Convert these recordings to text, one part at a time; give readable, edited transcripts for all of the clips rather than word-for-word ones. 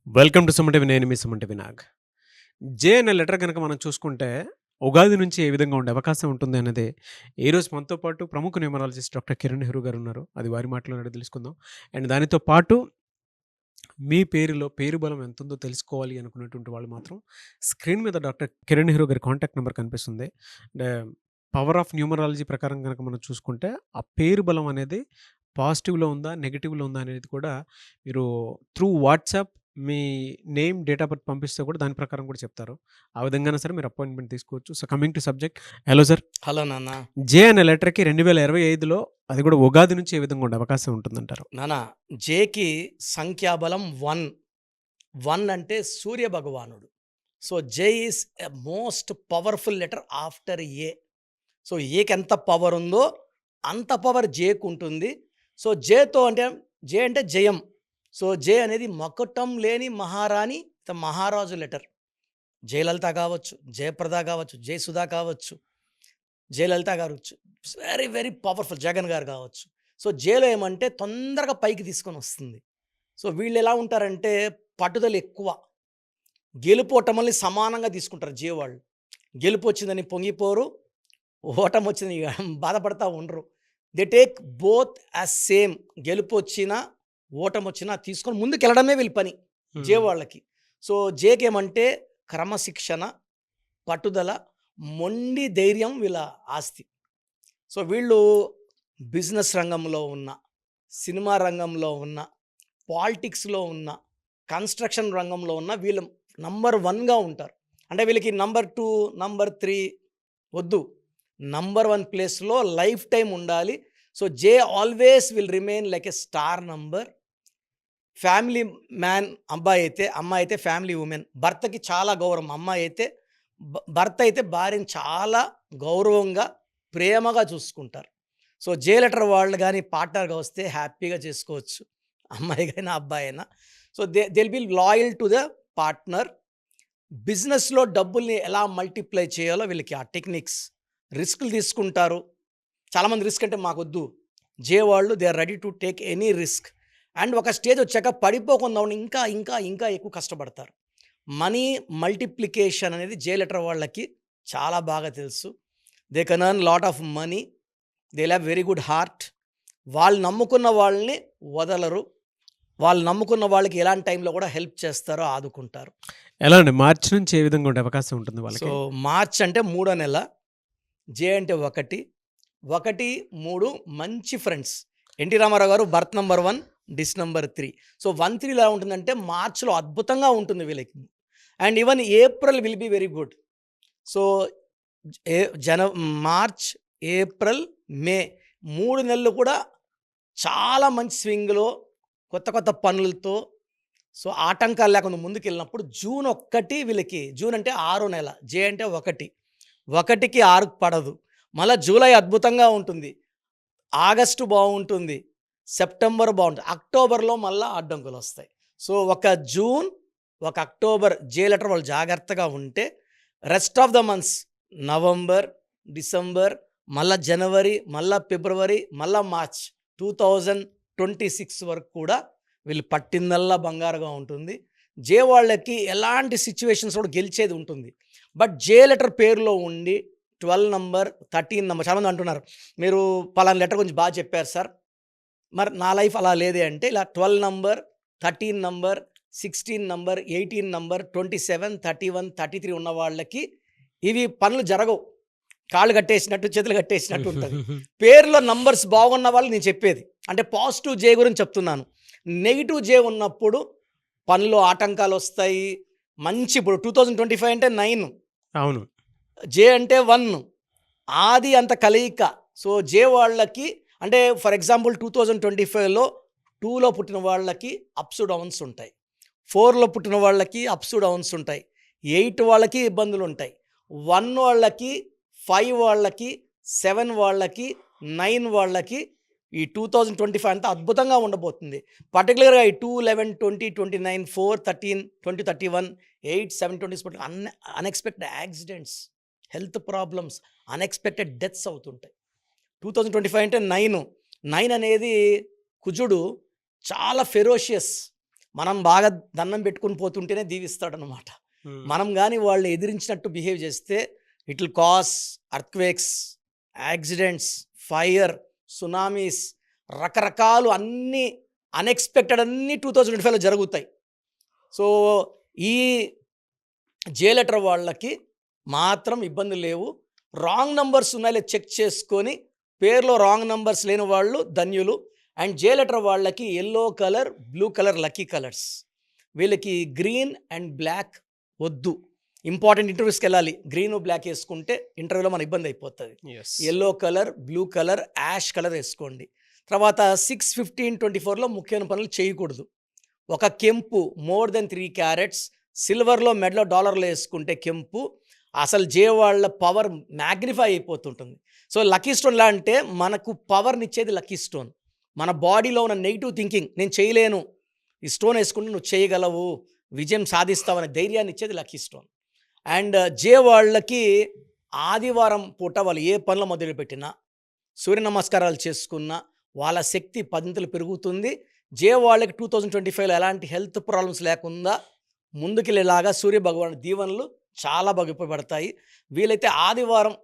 Welcome to Suman TV. నేను మీ Suman TV Nag. జే అనే letter గనక మనం చూసుకుంటే, ఉగాది నుంచి ఏ విధంగా ఉండే అవకాశం ఉంటుంది అనేది, ఈరోజు మనతో పాటు ప్రముఖ న్యూమరాలజిస్ట్ డాక్టర్ కిరణ్ నెహ్రూ గారు ఉన్నారు. అది వారి మాటలోనే అడిగి తెలుసుకుందాం. అండ్ దానితో పాటు మీ పేరులో పేరు బలం ఎంతుందో తెలుసుకోవాలి అనుకున్నటువంటి వాళ్ళు మాత్రం స్క్రీన్ మీద డాక్టర్ కిరణ్ నెహ్రూ గారి కాంటాక్ట్ నెంబర్ కనిపిస్తుంది. అంటే పవర్ ఆఫ్ న్యూమరాలజీ ప్రకారం గనక మనం చూసుకుంటే, ఆ పేరు బలం అనేది పాజిటివ్‌లో ఉందా? నెగెటివ్‌లో ఉందా? అనేది కూడా మీరు through WhatsApp me name, date of birth పంపిస్తే కూడా దాని ప్రకారం కూడా చెప్తారు. ఆ విధంగానే సరే మీరు అపాయింట్‌మెంట్ తీసుకోవచ్చు. So, coming to subject. Hello sir. Hello నాన్న. జే అనే లెటర్‌కి 2025లో అది కూడా ఉగాది నుంచి ఏ విధంగా ఉండే అవకాశం ఉంటుందంటారు? నాన్న, జేకి సంఖ్యాబలం 1. 1 అంటే సూర్య భగవానుడు. So, J is a most powerful letter after A. So, ఏకి ఎంత పవర్ ఉందో అంత పవర్ జేకు ఉంటుంది. సో, జే అంటే జయం. సో, జే అనేది మకుటం లేని మహారాణి, మహారాజు లెటర్. జయలలిత కావచ్చు, జయప్రద కావచ్చు, జయసుధ కావచ్చు, జయలలిత గారు వెరీ వెరీ పవర్ఫుల్. జగన్ గారు కావచ్చు. సో, జేలో ఏమంటే తొందరగా పైకి తీసుకొని వస్తుంది. సో, వీళ్ళు ఎలా ఉంటారంటే పట్టుదల ఎక్కువ. గెలుపు ఓటముల్ని సమానంగా తీసుకుంటారు జే వాళ్ళు. గెలుపు వచ్చిందని పొంగిపోరు, ఓటమి వచ్చిందని బాధపడతా ఉండరు. They take both as same. గెలుపు వచ్చినా ఓటమి వచ్చినా తీసుకొని ముందుకెళ్ళడమే వీళ్ళ పని జే వాళ్ళకి. సో, జేకి ఏమంటే క్రమశిక్షణ, పట్టుదల, మొండి ధైర్యం వీళ్ళ ఆస్తి. సో, వీళ్ళు బిజినెస్ రంగంలో ఉన్న, సినిమా రంగంలో ఉన్న, పాలిటిక్స్‌లో ఉన్న, కన్‌స్ట్రక్షన్ రంగంలో ఉన్న వీళ్ళు నంబర్ 1గా ఉంటారు. అంటే వీళ్ళకి నంబర్ 2, నంబర్ 3 వద్దు. నంబర్ 1 ప్లేస్‌లో లైఫ్ టైమ్ ఉండాలి. So, J always will remain like a star number. Family man అబ్బాయి అయితే, అమ్మాయి అయితే ఫ్యామిలీ వుమెన్. భర్తకి చాలా గౌరవం. అమ్మాయి అయితే భర్త అయితే భార్యని చాలా గౌరవంగా, ప్రేమగా చూసుకుంటారు. సో, జే లెటర్ వాళ్ళు గానీ పార్ట్నర్‌గా వస్తే హ్యాపీగా చేసుకోవచ్చు. అమ్మాయి గాని, అబ్బాయి అయినా. So, they will be loyal to the partner. బిజినెస్‌లో డబ్బుల్ని ఎలా మల్టిప్లై చేయాలో వీళ్ళకి ఆ టెక్నిక్స్. రిస్కులు తీసుకుంటారు. చాలామంది రిస్క్ అంటే మాకొద్దు. జే వాళ్ళు they are ready to take any risk. And ఒక స్టేజ్ వచ్చాక పడిపోకుండా ఉండి ఇంకా, ఇంకా, ఇంకా ఎక్కువ కష్టపడతారు. మనీ మల్టిప్లికేషన్ అనేది జే లెటర్ వాళ్ళకి చాలా బాగా తెలుసు. They can earn lot of money. They will have very good heart. వాళ్ళు నమ్ముకున్న వాళ్ళని వదలరు. వాళ్ళు నమ్ముకున్న వాళ్ళకి ఎలాంటి టైంలో కూడా హెల్ప్ చేస్తారో, ఆదుకుంటారు. ఎలా అండి? మార్చి నుంచి ఏ విధంగా ఉండే అవకాశం ఉంటుంది సో, వాళ్ళకి? మార్చ్ అంటే మూడో నెల. జే అంటే 1, 1, 3 మంచి ఫ్రెండ్స్. ఎన్టీ రామారావు గారు birth number 1, this number 3. So, 1, 3 ఎలా ఉంటుందంటే మార్చ్‌లో అద్భుతంగా ఉంటుంది వీళ్ళకి. And even April will be very good. So, a March, April, May 3 నెలలు కూడా చాలా మంచి స్వింగ్‌లో కొత్త కొత్త పనులతో, సో, ఆటంకాలు లేకుండా ముందుకెళ్ళినప్పుడు జూన్ 1 వీళ్ళకి, జూన్ అంటే 6 నెల. జే అంటే 1. 1కి 6 పడదు. మళ్ళా జూలై అద్భుతంగా ఉంటుంది. ఆగస్టు బావుంటుంది. సెప్టెంబర్ బావుంటుంది. అక్టోబర్‌లో మళ్ళా అడ్డంకులొస్తాయి. సో, ఒక జూన్, ఒక అక్టోబర్ జే లెటర్ వాళ్ళు జాగ్రత్తగా ఉంటే rest of the months November, December, మళ్ళా జనవరి, మళ్ళా ఫిబ్రవరి, మళ్ళా మార్చ్ 2026 వరకు కూడా వీళ్ళు పట్టిందల్లా బంగారుగా ఉంటుంది. జే వాళ్ళకి ఎలాంటి సిచ్యువేషన్స్ కూడా గెలిచేది ఉంటుంది. బట్ జే లెటర్ పేరులో ఉండి 12 నంబర్, 13 నంబర్ చాలామంది అంటున్నారు, మీరు పలానా లెటర్ గురించి బాగా చెప్పారు సార్. మరి నా లైఫ్ అలా లేదే అంటే ఇలా 12 నంబర్, 13 నంబర్, 16 నంబర్, 18 నంబర్, 27, 31, 33 ఉన్న వాళ్ళకి ఇవి పనులు జరగవు. కాళ్ళు కట్టేసినట్టు, చేతులు కట్టేసినట్టు ఉంటుంది. పేరులో నంబర్స్ బాగున్న వాళ్ళు నేను చెప్పేది. అంటే పాజిటివ్ జే గురించి చెప్తున్నాను. నెగిటివ్ జే ఉన్నప్పుడు పనిలో ఆటంకాలు వస్తాయి. మంచి ఇప్పుడు 2025 అంటే 9, అవును. జే అంటే 1, ఆది అంత కలయిక. సో, జే వాళ్ళకి అంటే ఫర్ ఎగ్జాంపుల్ 2025లో 2లో పుట్టిన వాళ్ళకి అప్స్ డౌన్స్ ఉంటాయి. 4లో పుట్టిన వాళ్ళకి అప్స్ డౌన్స్ ఉంటాయి. 8 వాళ్ళకి ఇబ్బందులు ఉంటాయి. 1 వాళ్ళకి, 5 వాళ్ళకి, 7 వాళ్ళకి, 9 వాళ్ళకి ఈ 2025 అంతా అద్భుతంగా ఉండబోతుంది. పర్టికులర్గా ఈ 2, 11, 20, 29, 4, 13, 20, 31, 8, 7, 20 unexpected accidents, health problems, unexpected deaths అవుతుంటాయి. 2025 అంటే 9 అనేది కుజుడు చాలా ఫెరోషియస్. మనం బాగా దండం పెట్టుకొని పోతుంటేనే దీవిస్తాడనమాట. మనం గాని వాళ్ళని ఎదిరించినట్టు బిహేవ్ చేస్తే it will cause earthquakes, accidents, fire, tsunamis, రకరకాలు అన్నీ అన్‌ఎక్స్‌పెక్టెడ్ అన్నీ 2025లో జరుగుతాయి. సో, ఈ జే లెటర్ వాళ్ళకి మాత్రం ఇబ్బందులు లేవు. రాంగ్ నంబర్స్ ఉన్నాయో లేదో చెక్ చేసుకొని పేరులో రాంగ్ నంబర్స్ లేని వాళ్ళు ధన్యులు. అండ్ జే లెటర్ వాళ్ళకి yellow colour, blue colour lucky colours. వీళ్ళకి గ్రీన్ అండ్ బ్లాక్ వద్దు. ఇంపార్టెంట్ ఇంటర్వ్యూస్కి వెళ్ళాలి, గ్రీన్ బ్లాక్ వేసుకుంటే ఇంటర్వ్యూలో మన ఇబ్బంది అయిపోతుంది. Yellow colour, blue colour, ash colour వేసుకోండి. తర్వాత 6/15/24లో ముఖ్యమైన పనులు చేయకూడదు. ఒక కెంపు మోర్ దెన్ 3 క్యారెట్స్ సిల్వర్లో మెడలో డాలర్లో వేసుకుంటే కెంపు అసలు జే వాళ్ళ పవర్ మ్యాగ్నిఫై అయిపోతుంటుంది. సో లక్కీ స్టోన్ ఎలా అంటే మనకు పవర్ని ఇచ్చేది లక్కీ స్టోన్. మన బాడీలో ఉన్న నెగిటివ్ థింకింగ్, నేను చేయలేను, ఈ స్టోన్ వేసుకుంటే నువ్వు చేయగలవు, విజయం సాధిస్తావు అనే ధైర్యాన్ని ఇచ్చేది లక్కీ స్టోన్. అండ్ జే వాళ్ళకి ఆదివారం పూట వాళ్ళు ఏ పనులు మొదలుపెట్టినా, సూర్య నమస్కారాలు చేసుకున్నా వాళ్ళ శక్తి పదింతలు పెరుగుతుంది. జే వాళ్ళకి 2025లో ఎలాంటి హెల్త్ ప్రాబ్లమ్స్ లేకుండా ముందుకెళ్ళేలాగా సూర్య భగవాన్ దీవెనలు చాలా బాగా ఉపయోగపడతాయి. వీలైతే ఆదివారం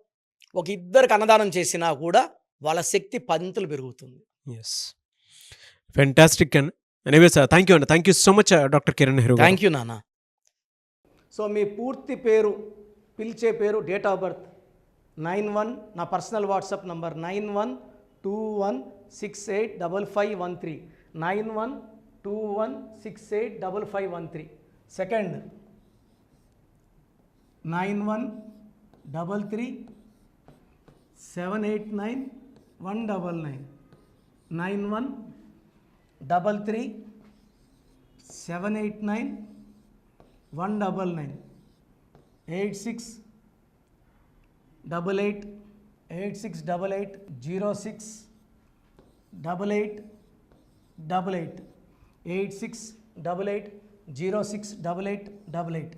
ఒక ఇద్దరికి అన్నదానం చేసినా కూడా వాళ్ళ శక్తి పదింతలు పెరుగుతుంది. Yes, fantastic and anyways thank you అండి. Thank you so much doctor Kiran Nehru గారు. థ్యాంక్ యూ నాన్న. సో మీ పూర్తి పేరు, పిలిచే పేరు, డేట్ ఆఫ్ బర్త్ 91, నా పర్సనల్ వాట్సాప్ నంబర్ 9121685513, 9121685513. సెకండ్ 9133789199, 9133789199, 8688068888, 8688068888.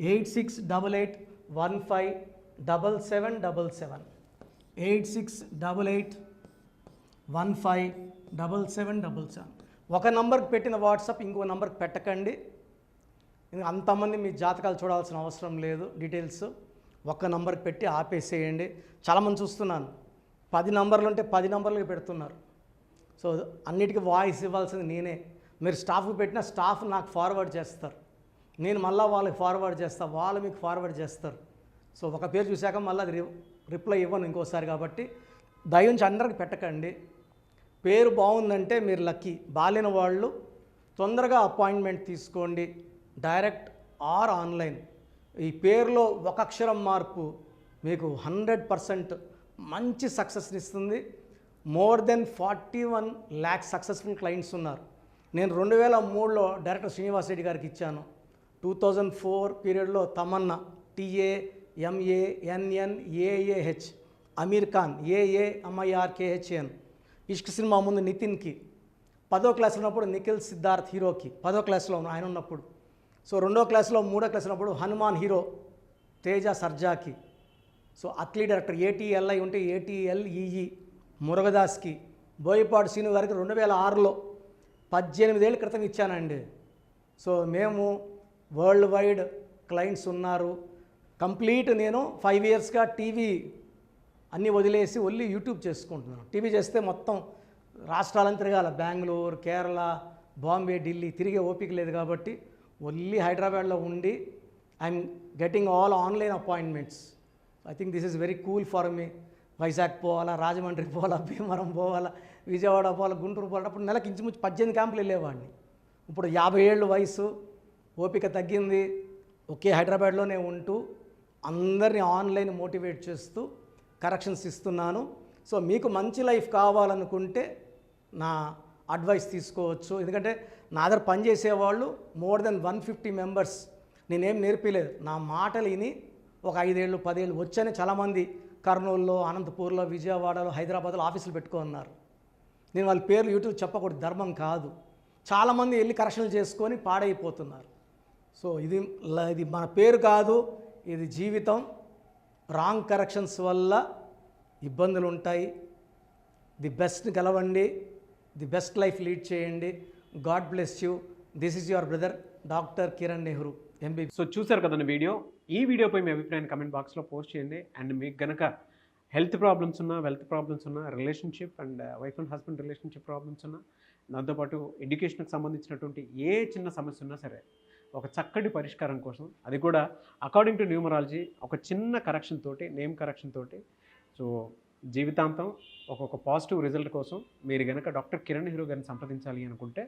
8688157777, 8688157777. ఒక నంబర్కి పెట్టిన వాట్సాప్ ఇంకో నంబర్కి పెట్టకండి. అంతమంది మీ జాతకాలు చూడాల్సిన అవసరం లేదు. డీటెయిల్స్ ఒక్క నంబర్కి పెట్టి ఆపేసేయండి. చాలామంది చూస్తున్నాను 10 నంబర్లు ఉంటే 10 నంబర్లకి పెడుతున్నారు. సో అన్నిటికీ వాయిస్ ఇవ్వాల్సింది నేనే. మీరు స్టాఫ్కి పెట్టిన స్టాఫ్ నాకు ఫార్వర్డ్ చేస్తారు, నేను మళ్ళీ వాళ్ళకి ఫార్వర్డ్ చేస్తాను, వాళ్ళు మీకు ఫార్వర్డ్ చేస్తారు. సో ఒక పేరు చూశాక మళ్ళీ అది రిప్లై ఇవ్వను ఇంకోసారి. కాబట్టి దయించి అందరికి పెట్టకండి. పేరు బాగుందంటే మీరు లక్కీ. బాలేని వాళ్ళు తొందరగా అపాయింట్మెంట్ తీసుకోండి, డైరెక్ట్ ఆర్ ఆన్లైన్. ఈ పేరులో ఒక అక్షరం మార్పు మీకు 100% మంచి సక్సెస్ని ఇస్తుంది. More than 41 lakhs successful clients ఉన్నారు. నేను 2003లో డైరెక్టర్ శ్రీనివాస్ రెడ్డి గారికి ఇచ్చాను. 2004 పీరియడ్లో తమన్నా, TAMANNAAH, అమీర్ ఖాన్, AAMIRKHN, ఇష్క్ సినిమా ముందు నితిన్కి, 10వ క్లాస్ ఉన్నప్పుడు నిఖిల్ సిద్ధార్థ్ హీరోకి, 10వ క్లాస్లో ఆయన ఉన్నప్పుడు. సో 2వ క్లాస్లో 3వ క్లాస్ ఉన్నప్పుడు హనుమాన్ హీరో తేజ సర్జాకి. సో అథ్లీట్ డైరెక్టర్ ATLI ఉంటే ATLEE మురుగదాస్కి, బోయపాడు సీను గారికి 2006లో 18 ఏళ్ళ క్రితం ఇచ్చానండి. సో మేము వరల్డ్ వైడ్ క్లయింట్స్ ఉన్నారు. కంప్లీట్ నేను 5 yearsగా టీవీ అన్నీ వదిలేసి ఓన్లీ యూట్యూబ్ చేసుకుంటున్నాను. టీవీ చేస్తే మొత్తం రాష్ట్రాలను తిరగాల, బెంగళూరు, కేరళ, బాంబే, ఢిల్లీ తిరిగే ఓపిక లేదు. కాబట్టి ఓన్లీ హైదరాబాద్లో ఉండి I'm getting all online appointments. I think this is very cool for me. Vizag పోవాలా, రాజమండ్రి పోవాలా, భీమవరం పోవాలా, విజయవాడ పోవాలా, గుంటూరు పోవాలా. అప్పుడు నెలకి ఇంచుమించు 18 క్యాంపులు వెళ్ళేవాడిని. ఇప్పుడు 50 ఏళ్ళు వయసు, ఓపిక తగ్గింది. ఒకే హైదరాబాద్లోనే ఉంటూ అందరినీ ఆన్లైన్ మోటివేట్ చేస్తూ కరెక్షన్స్ ఇస్తున్నాను. సో మీకు మంచి లైఫ్ కావాలనుకుంటే నా అడ్వైస్ తీసుకోవచ్చు. ఎందుకంటే నా దగ్గర పనిచేసేవాళ్ళు మోర్ దెన్ 150 మెంబర్స్. నేనేం నేర్పిలేదు, నా మాటలు విని ఒక 5 ఏళ్ళు 10 ఏళ్ళు వచ్చని చాలామంది కర్నూలులో, అనంతపూర్లో, విజయవాడలో, హైదరాబాద్లో ఆఫీసులు పెట్టుకున్నారు. నేను వాళ్ళ పేర్లు యూట్యూబ్ చెప్పకూడదు, ధర్మం కాదు. చాలామంది వెళ్ళి కరెక్షన్లు చేసుకొని పాడైపోతున్నారు. సో ఇది మన పేరు కాదు, ఇది జీవితం. రాంగ్ కరెక్షన్స్ వల్ల ఇబ్బందులు ఉంటాయి. ది బెస్ట్ గెలవండి, ది బెస్ట్ లైఫ్ లీడ్ చేయండి. God bless you. This is your brother doctor Kiran Nehru MB. So చూసారు కదండి వీడియో. ఈ వీడియోపై మీ అభిప్రాయాన్ని కమెంట్ బాక్స్లో పోస్ట్ చేయండి. అండ్ మీకు గనక హెల్త్ ప్రాబ్లమ్స్ ఉన్నా, వెల్త్ ప్రాబ్లమ్స్ ఉన్నా, relationship and wife and husband relationship problems ఉన్నా, దాంతోపాటు ఎడ్యుకేషన్కి సంబంధించినటువంటి ఏ చిన్న సమస్య ఉన్నా సరే ఒక చక్కటి పరిష్కారం కోసం, అది కూడా అకార్డింగ్ టు న్యూమరాలజీ ఒక చిన్న కరెక్షన్ తోటి, నేమ్ కరెక్షన్ తోటి, సో జీవితాంతం ఒక్కొక్క పాజిటివ్ రిజల్ట్ కోసం మీరు కనుక డాక్టర్ కిరణ్ నెహ్రూ గారిని సంప్రదించాలి అనుకుంటే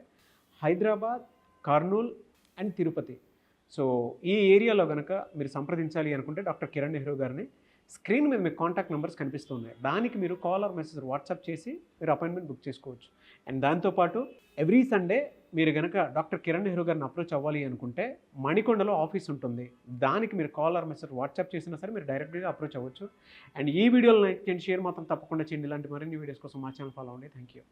హైదరాబాద్, కర్నూల్ అండ్ తిరుపతి, సో ఈ ఏరియాలో కనుక మీరు సంప్రదించాలి అనుకుంటే డాక్టర్ కిరణ్ నెహ్రూ గారిని స్క్రీన్ మీద మీకు కాంటాక్ట్ నెంబర్స్ కనిపిస్తున్నాయి. దానికి మీరు కాల్ ఆర్ మెసేజ్ వాట్సాప్ చేసి మీరు అపాయింట్మెంట్ బుక్ చేసుకోవచ్చు. అండ్ దాంతోపాటు ఎవ్రీ సండే మీరు కనుక డాక్టర్ కిరణ్ నెహ్రూ గారిని అప్రోచ్ అవ్వాలి అనుకుంటే మణికొండలో ఆఫీస్ ఉంటుంది. దానికి మీరు కాల్ ఆర్ మెసేజ్ వాట్సాప్ చేసినా సరే మీరు డైరెక్ట్గా అప్రోచ్ అవ్వచ్చు. అండ్ ఈ వీడియోలో లైక్ చేయండి, షేర్ మాత్రం తప్పకుండా చేయండి. ఇలాంటి మరిన్ని వీడియోస్ కోసం మా ఛానల్ ఫాలో అవ్వండి. Thank you.